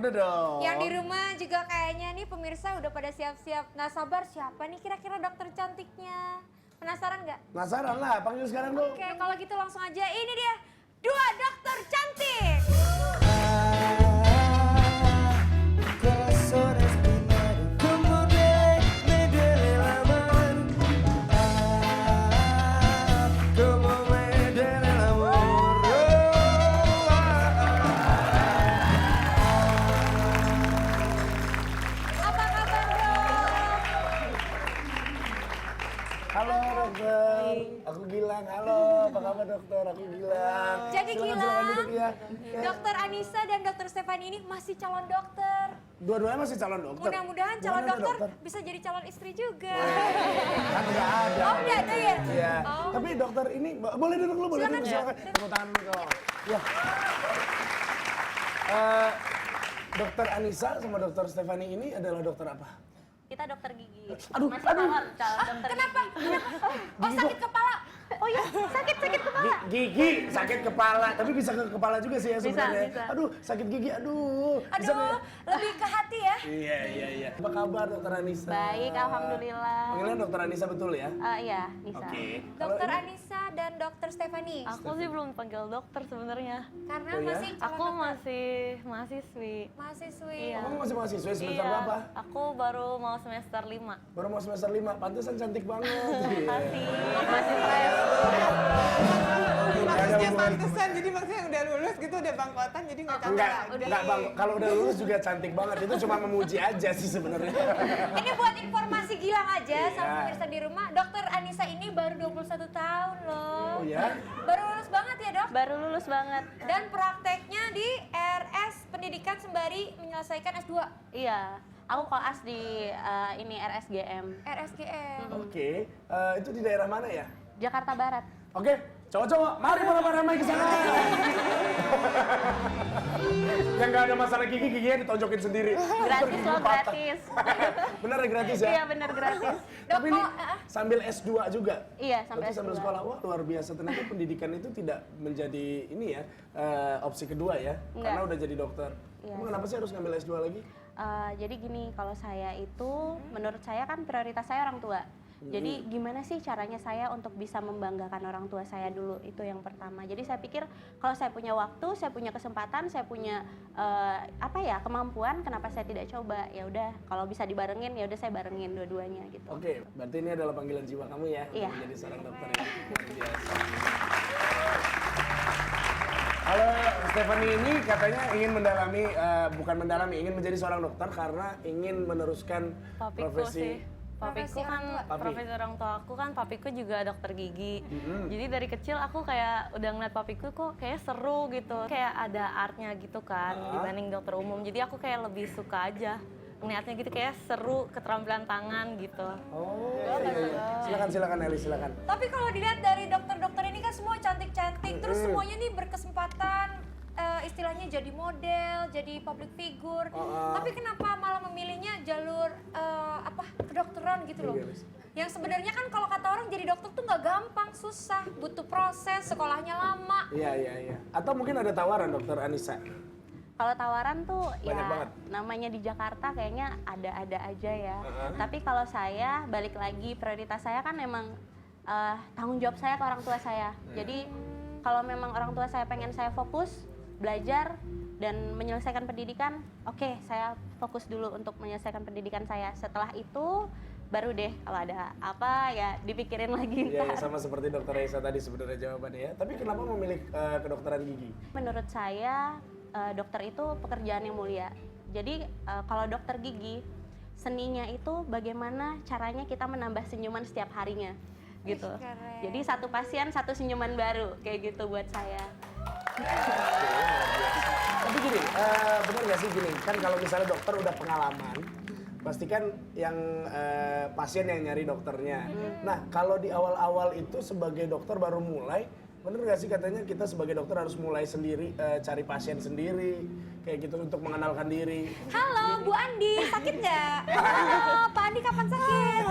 Udah dong. Yang di rumah juga kayaknya nih pemirsa udah pada siap-siap. Nggak sabar siapa nih kira-kira dokter cantiknya. Penasaran nggak? Penasaran lah, panggil sekarang dong. Oke, kalau gitu langsung aja. Ini dia, dua dokter cantik. Apa kabar dok? Halo dokter, aku Gilang. Halo, apa kabar dokter? Aku Gilang. Jadi Silakan Gilang, duduk ya. dokter Anissa dan dokter Stefani ini masih calon dokter. Dua-duanya masih calon dokter. Mudah-mudahan calon Mana ada dokter bisa jadi calon istri juga. Kan udah ada. Oh, udah ada ya? Iya. Oh. Tapi dokter ini boleh duduk dulu, boleh Silakan, duduk. Silakan. silakan. Tepuk tangan dulu dong. Ya. Dokter Anissa sama dokter Stefani ini adalah dokter apa? Kita dokter gigi. Aduh, Masih aduh. calon dokter Kenapa? gigi. Oh sakit kepala. Oh iya, sakit kepala. Gigi, sakit kepala. Tapi bisa ke kepala juga sih ya sebenarnya. bisa. Aduh, sakit gigi, aduh. Bisa nggak Aduh, lebih ke hati ya. ya? Iya. Apa kabar dokter Anissa? Baik, alhamdulillah. Panggilan dokter Anissa betul ya? Iya, Nisa. Oke. Dokter Kalau Anissa dan dokter Stefani. Aku sih belum panggil dokter sebenarnya. Karena Oh ya? masih calon Aku dokter. masih mahasiswi. Mahasiswi. Iya. Kamu masih mahasiswa semester berapa? Aku baru mau semester 5. Baru mau semester 5, pantesan cantik banget. Makasih. Masih fresh. Maksudnya pantesan, jadi maksudnya udah lulus gitu, udah bangkotan, jadi nggak cantik Enggak, lagi. enggak bang. Kalau udah lulus juga cantik banget. Itu cuma memuji aja sih sebenarnya. Ini buat informasi Gilang aja Iya. sama pemirsa di rumah. Dokter Anissa ini baru 21 tahun loh. Oh ya? Baru lulus banget ya dok? Baru lulus banget. Dan prakteknya di RS Pendidikan sembari menyelesaikan S2. Iya. Aku koas di ini RSGM. RSGM. Oke. Itu di daerah mana ya? Jakarta Barat. Oke, cowok-cowok, mari ramai-ramai ke sana. Yang nggak ada masalah gigi, giginya ditonjokin sendiri. Gratis Gigi loh, patah. gratis. Bener ya gratis ya? Iya, bener gratis. Tapi ini Dok, sambil S2 juga? Iya, sampai Berarti sambil S2. sekolah, wah luar biasa. Ternyata pendidikan itu tidak menjadi ini ya, opsi kedua ya? Enggak. Karena udah jadi dokter. Iya. Emang kenapa sih harus ngambil S2 lagi? Jadi gini, kalau saya itu, menurut saya kan prioritas saya orang tua. Jadi gimana sih caranya saya untuk bisa membanggakan orang tua saya dulu, itu yang pertama. Jadi saya pikir kalau saya punya waktu, saya punya kesempatan, saya punya kemampuan, kenapa saya tidak coba? Ya udah, kalau bisa dibarengin, ya udah saya barengin dua-duanya gitu. Oke, berarti ini adalah panggilan jiwa kamu ya, Iya. untuk menjadi seorang dokter yang luar biasa. Halo, Stephanie ini katanya ingin mendalami, ingin menjadi seorang dokter karena ingin meneruskan Papiku profesi. sih. Papiku Profesi orang kan, tua. profesi orang tua aku kan, papiku juga dokter gigi. Jadi dari kecil aku kayak udah ngeliat papiku kok kayak seru gitu. Kayak ada artnya gitu kan dibanding dokter umum. Jadi aku kayak lebih suka aja. Ngeliatnya gitu kayak seru, keterampilan tangan gitu. Oh, iya. Silakan Eli, silakan. Tapi kalau dilihat dari dokter-dokter ini kan semua cantik-cantik, terus semuanya nih berkesempatan istilahnya jadi model, jadi public figure. Tapi kenapa malah memilihnya jalur kedokteran gitu loh? Yang sebenarnya kan kalau kata orang jadi dokter tuh nggak gampang, susah, butuh proses, sekolahnya lama. Iya. Atau mungkin ada tawaran dokter Anissa? Kalau tawaran tuh Banyak ya banget. namanya di Jakarta kayaknya ada-ada aja ya. Tapi kalau saya balik lagi prioritas saya kan memang tanggung jawab saya ke orang tua saya. Jadi kalau memang orang tua saya pengen saya fokus belajar dan menyelesaikan pendidikan, oke, saya fokus dulu untuk menyelesaikan pendidikan saya. Setelah itu baru deh kalau ada apa ya dipikirin lagi. Iya, ntar. sama seperti dokter Aisyah tadi sebenarnya jawabannya ya. Tapi kenapa memilih kedokteran gigi? Menurut saya dokter itu pekerjaan yang mulia. Jadi kalau dokter gigi, seninya itu bagaimana caranya kita menambah senyuman setiap harinya gitu. Keren. Jadi satu pasien satu senyuman baru kayak gitu buat saya. Tapi gini, bener gak sih gini, kan kalau misalnya dokter udah pengalaman, pasti kan yang pasien yang nyari dokternya. Nah, kalau di awal-awal itu sebagai dokter baru mulai, bener gak sih katanya kita sebagai dokter harus mulai sendiri, cari pasien sendiri, kayak gitu untuk mengenalkan diri. Halo Bu Andi, sakit nggak? Halo Pak Andi, kapan sakit?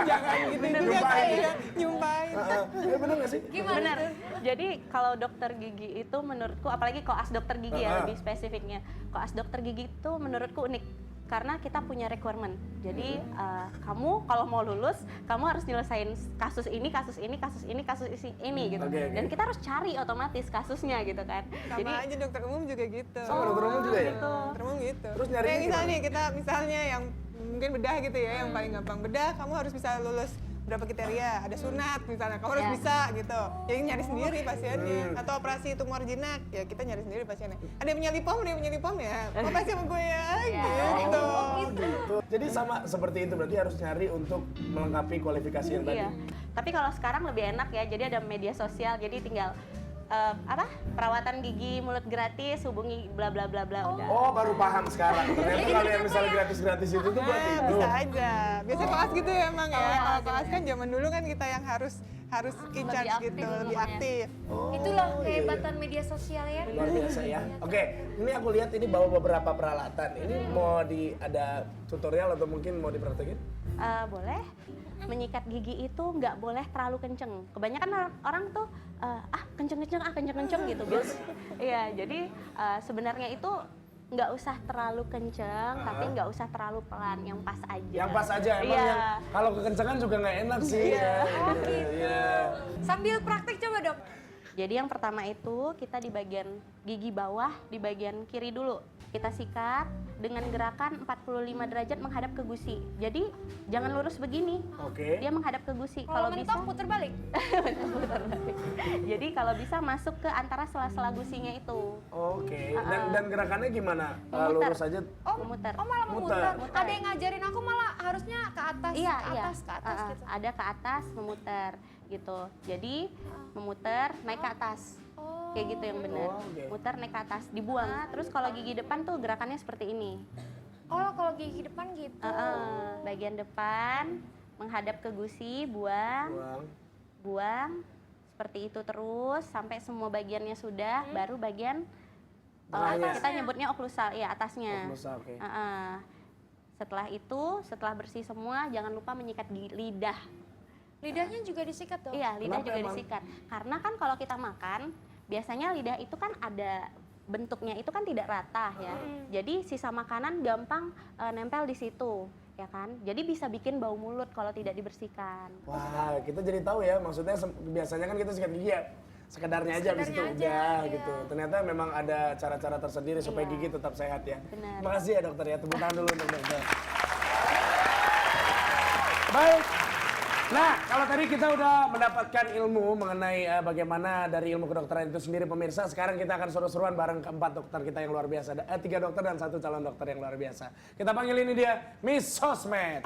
Jangan gitu juga kayak nyumpahin. Bener nggak sih? Gimana Benar. tuh? Jadi kalau dokter gigi itu menurutku, apalagi koas dokter gigi ya lebih spesifiknya, koas dokter gigi itu menurutku unik karena kita punya requirement. Jadi kamu kalau mau lulus, kamu harus nyelesain kasus ini gitu. Oke. Dan kita harus cari otomatis kasusnya gitu kan. Sama aja dokter umum juga gitu. Sama dokter umum juga ya? gitu. Dokter umum gitu. Terus nyarinya Kayak misalnya gimana? nih, kita misalnya yang mungkin bedah gitu ya, yang paling gampang bedah, kamu harus bisa lulus berapa kriteria, ada sunat misalnya, kamu harus Ya. bisa gitu. Yang nyari sendiri pasiennya. Atau operasi tumor jinak, ya kita nyari sendiri pasiennya. Ada yang punya lipom ya, mau pasti sama gue ya, gitu. Gitu. Jadi sama seperti itu, berarti harus nyari untuk melengkapi kualifikasi yang tadi. Iya. Tapi kalau sekarang lebih enak ya. Jadi ada media sosial. Jadi tinggal perawatan gigi mulut gratis, hubungi bla bla bla bla udah. Oh, baru paham sekarang. Ternyata kalau yang misalnya gratis-gratis itu tuh buat Nah, itu. bisa aja. Biasanya koas gitu ya emang ya. Kalau koas kan zaman dulu kan kita yang harus in charge aktif gitu, lebih ngomongnya. aktif. Itulah kehebatan media sosial ya. Luar biasa ya. Oke, ini aku lihat ini bawa beberapa peralatan. Ini mau ada tutorial atau mungkin mau dipraktekin? Boleh. Menyikat gigi itu nggak boleh terlalu kenceng. Kebanyakan orang tuh kenceng gitu. Iya, jadi sebenarnya itu nggak usah terlalu kenceng, tapi nggak usah terlalu pelan, yang pas aja. Yang pas aja, emang Iya. yang kalau kekencangan juga nggak enak sih. Iya. Iya. Sambil praktek coba dok. Jadi yang pertama itu kita di bagian gigi bawah, di bagian kiri dulu. Kita sikat dengan gerakan 45 derajat menghadap ke gusi. Jadi jangan lurus begini. Oke. Dia menghadap ke gusi. Kalau mentok puter balik. Jadi kalau bisa masuk ke antara sela-sela gusinya itu. Oke. Dan gerakannya gimana? Memutar. Lurus aja. Memutar. Oh malah Muter. memutar. Ada yang ngajarin aku malah harusnya ke atas, Iya, ke iya. atas, ke atas gitu. Ada ke atas, memutar gitu. Jadi memutar, naik ke atas. Oh. Kayak gitu yang benar. Oh, oke. Muter, naik ke atas, dibuang. Terus kalau gigi depan tuh gerakannya seperti ini. Oh kalau gigi depan gitu. Bagian depan menghadap ke gusi, buang, Buang. buang. Seperti itu terus sampai semua bagiannya sudah, baru bagian Tengahnya. kita nyebutnya oklusal, ya atasnya. Oklusal, oke. Setelah itu, setelah bersih semua, jangan lupa menyikat lidah. Lidahnya juga disikat dong. Iya, lidah Kenapa juga emang? disikat. Karena kan kalau kita makan, biasanya lidah itu kan ada bentuknya itu kan tidak rata ya. Jadi sisa makanan gampang nempel di situ, ya kan? Jadi bisa bikin bau mulut kalau tidak dibersihkan. Wah, kita jadi tahu ya. Maksudnya biasanya kan kita sikat gigi ya sekedarnya aja habis itu Sekedarnya udah aja, iya. gitu. Ternyata memang ada cara-cara tersendiri supaya gigi tetap sehat ya. Benar. Terima kasih ya dokter ya. Tepuk tangan dulu untuk dokter. Baik. Nah, kalau tadi kita udah mendapatkan ilmu mengenai bagaimana dari ilmu kedokteran itu sendiri pemirsa, sekarang kita akan seru-seruan bareng keempat dokter kita yang luar biasa. 3 dokter dan 1 calon dokter yang luar biasa. Kita panggil ini dia Miss Sosmed.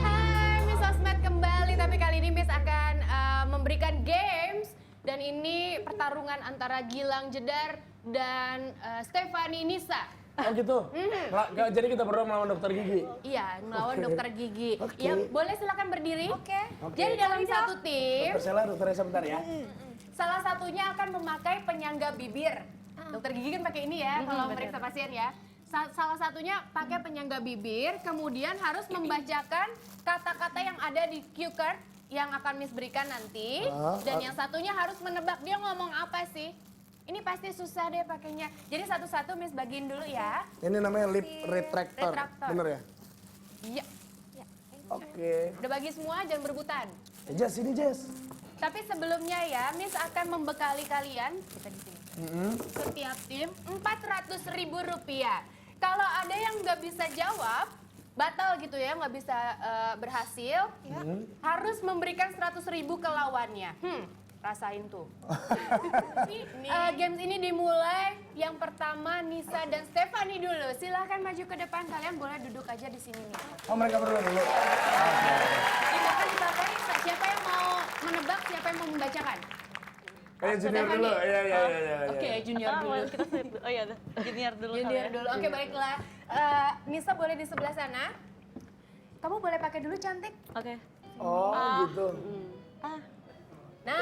Hai, Miss Sosmed kembali, tapi kali ini Miss akan memberikan games dan ini pertarungan antara Gilang Jedar dan Stefani Nisa. Oh gitu? Jadi kita berdua melawan dokter gigi? Iya, melawan Oke. dokter gigi. Oke. Ya, boleh silakan berdiri. Oke. Oke. Jadi dalam satu tim, Dokter Sela, dokter Reza bentar ya. salah satunya akan memakai penyangga bibir. Dokter gigi kan pakai ini ya kalau memeriksa pasien ya. Salah satunya pakai penyangga bibir, kemudian harus membacakan kata-kata yang ada di cue card yang akan Miss berikan nanti. Dan yang satunya harus menebak dia ngomong apa sih. Ini pasti susah deh pakainya. Jadi satu-satu Miss bagiin dulu ya. Ini namanya lip retractor. Retractor. Bener ya? Iya. Oke. Udah bagi semua, jangan berebutan. Jess, ini Jess. Tapi sebelumnya ya, Miss akan membekali kalian, kita di sini. Setiap tim Rp400.000. Kalau ada yang nggak bisa jawab, batal gitu ya, nggak bisa berhasil, harus memberikan 100.000 ke lawannya. Rasain tuh. Games ini dimulai yang pertama Nisa dan Stefani dulu. Silahkan maju ke depan, kalian boleh duduk aja di sini nih. Oh mereka berdua dulu. Silakan dipakai. Siapa yang mau menebak, siapa yang mau membacakan? Kayak junior Stefani. dulu. Iya. Oke, junior dulu. Oh iya, junior dulu. Junior dulu. Oke, baiklah. Nisa boleh di sebelah sana. kamu boleh pakai dulu cantik. Oke. Oh, gitu. Nah,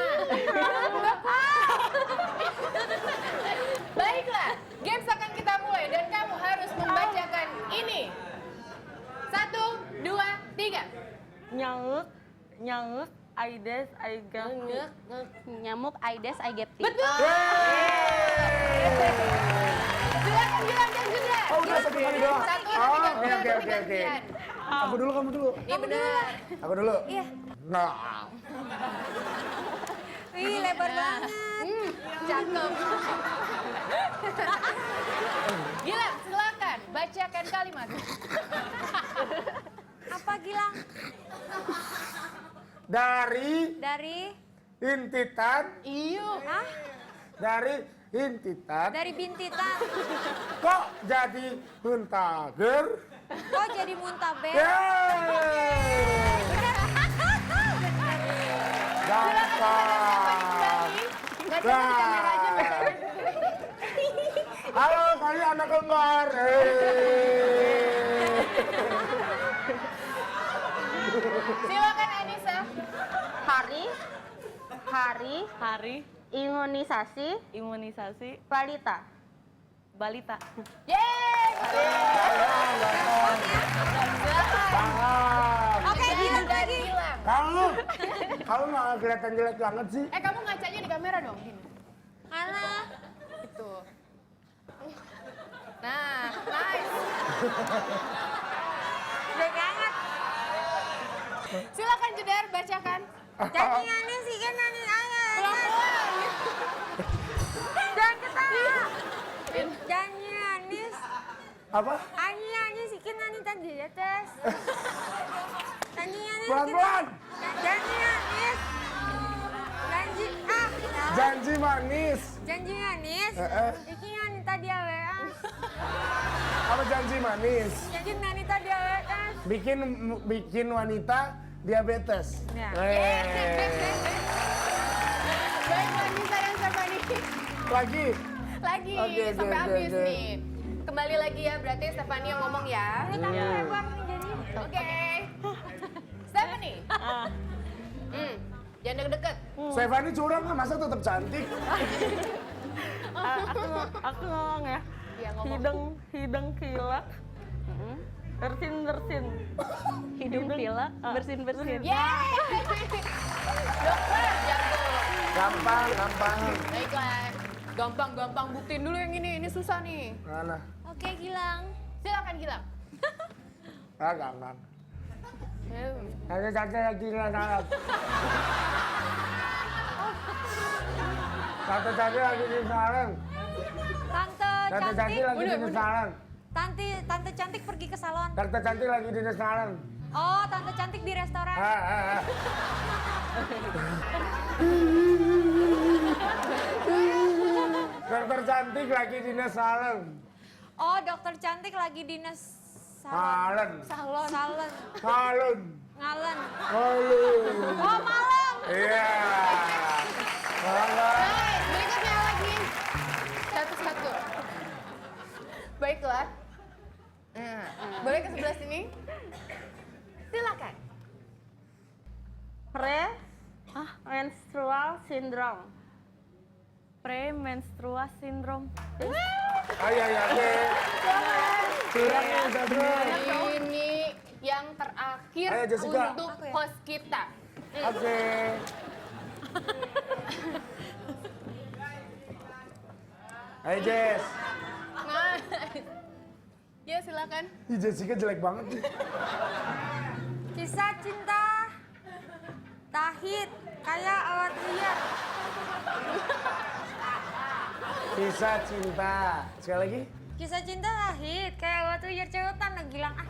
baiklah, games akan kita mulai dan kamu harus membacakan ini. 1, 2, 3. Nyamuk, nyamuk, Aedes aegypti. Nyamuk Aedes aegypti. Betul. Silakan Gilang dan juga. Oh, udah satu kali doang. Satu, Oh, tiga, oke, dua, oke, oke, oke. gantian. Aku dulu, kamu dulu. Iya benar. Aku dulu. Iya. Nah. Wih, lebar banget. Cakep. Gilang, silakan bacakan kalimat. Apa Gilang? Dari Dari intitan, Hah? dari intitan, Dari bintitan. kok jadi huntager? Kok jadi muntaber? Yeay! Gampang. Bacakan di kamera aja, bacakan. Halo, kalian anak kembar. Silakan Anissa. Hari imunisasi Imunisasi balita. balita. Yeay. Silakan. Oke, Gilang lagi. Gilang. Kamu nggak kelihatan jelek banget sih. Kamu ngacanya di kamera dong. Gini. Mana? Itu. Nah, nice. Jelek banget. Silakan Jedar bacakan. Jadi aneh sih kan aneh ayah. Pelan-pelan. Jangan ketawa. Janji Anis. Apa? Aneh sih kan aneh tadi di atas. Janji Anis. Pelan-pelan. Janji Anis. Janji Janji manis. Janji Anis. Iki aneh tadi awean. Apa janji manis? Janji aneh tadi awean. Bikin wanita diabetes. Ya. Baik Anissa dan Stephanie. Lagi. Lagi Oke, sampai oke, habis oke. nih. Kembali lagi ya, berarti Stephanie yang ngomong ya. Mulut aku lebar nih jadi. Oke. Stephanie. Jangan deket-deket. Stephanie curang kan, masa tetap cantik? Aku ngomong ya. Iya ngomong. Hidung kilak. Bersin. Hidung pilek, bersin-bersin. Yeay. Dokter, jago. Gampang. Baiklah. Gampang. Buktiin dulu yang ini susah nih. Mana? Oke, Gilang. Silakan Gilang. Gampang. Ada cantik lagi nggak? Tante cantik lagi di salon. Tante Tante cantik cantik. lagi di salon. Tante cantik pergi ke salon. Tante cantik lagi di salon. Oh, tante cantik di restoran. Dokter cantik lagi di salon. Oh, dokter cantik lagi dinas Salon. Salon. Ngalen. Oh, malam. Iya. Baik, berikutnya lagi. Satu. Baiklah. Boleh ke sebelah sini? Silakan. Premenstrual syndrome. Premenstrual syndrome. Ayo, oke. Silakan, Sandra. Ini yang terakhir Ayo, Jessica. untuk Aku ya? host kita. Oke. Ayo, Jess. Nice. Ya, silakan. Ih, Jessica jelek banget nih. Kisah cinta. Tahit. Kayak awat liar. Kisah cinta. Sekali lagi. Kisah cinta tahit. Kayak awat liar cewetan. Gilang ah.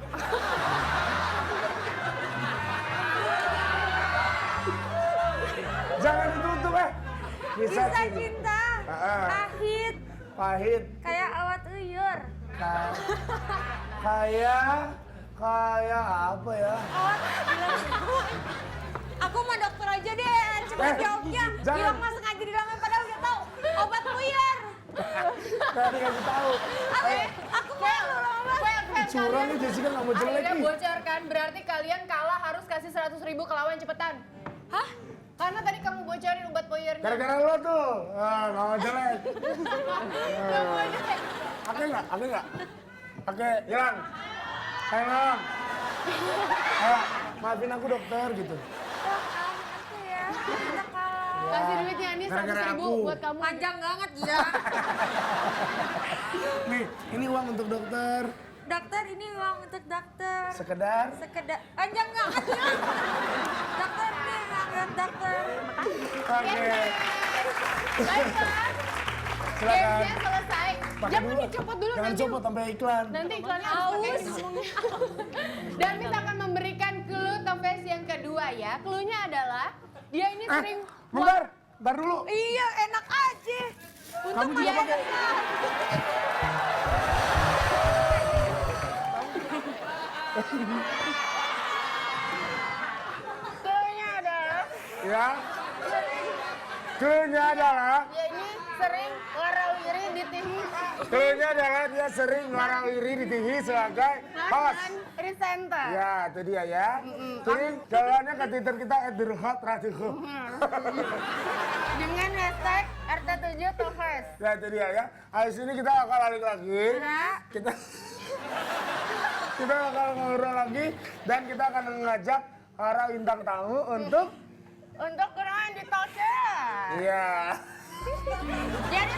Jangan ditutup Kisah cinta. Tahit. Pahit. Kayak awat liar. Kayak apa ya? Aku mau dokter aja deh, cepet jawabnya. jangan. Gilang mah sengaja dilangin padahal udah tahu. Obat buyar. Tadi kasih tahu. Aku malu loh, Mas. curang nih Jessica nggak mau jelek akhirnya nih. bocor kan, berarti kalian kalah harus kasih 100.000 ke lawan cepetan. Hah? Karena tadi kamu bocorin obat poyernya. Gara-gara lo tuh, nggak mau jelek. Oke nggak? Oke nggak? Oke, hilang. Sayang. Ayo, maafin aku dokter gitu. Dok, aku ya, kita kalah. Kasih duitnya nih Gara-gara 100.000 aku. buat kamu. Panjang banget ya. Nih, ini uang untuk dokter. Dokter, ini uang untuk dokter. Sekedar. Panjang banget ya. Dokter, ini uang untuk dokter. Oke. Baiklah, Silakan. gamesnya selesai. Pakai Jangan dicopot dulu Jangan nanti. copot sampai iklan. Nanti iklannya harus pakai ini ngomongnya. Dan kita akan memberikan clue Topes yang kedua ya. Cluenya adalah dia ini sering Bentar dulu. Iya, enak aja. Kamu juga pakai. cluenya adalah Ya. Cluenya adalah, dia ini sering warawiri di TV cluenya adalah dia sering warawiri di TV sebagai host. dan presenter. Ya, itu dia ya. Jadi jalannya ke Twitter kita @dirhot radio. Dengan hashtag RT7 Topes. Ya, itu dia ya. Habis ini kita akan balik lagi. Kita akan ngobrol lagi dan kita akan mengajak para bintang tamu untuk Untuk kenalan di Topes. iya. Jadi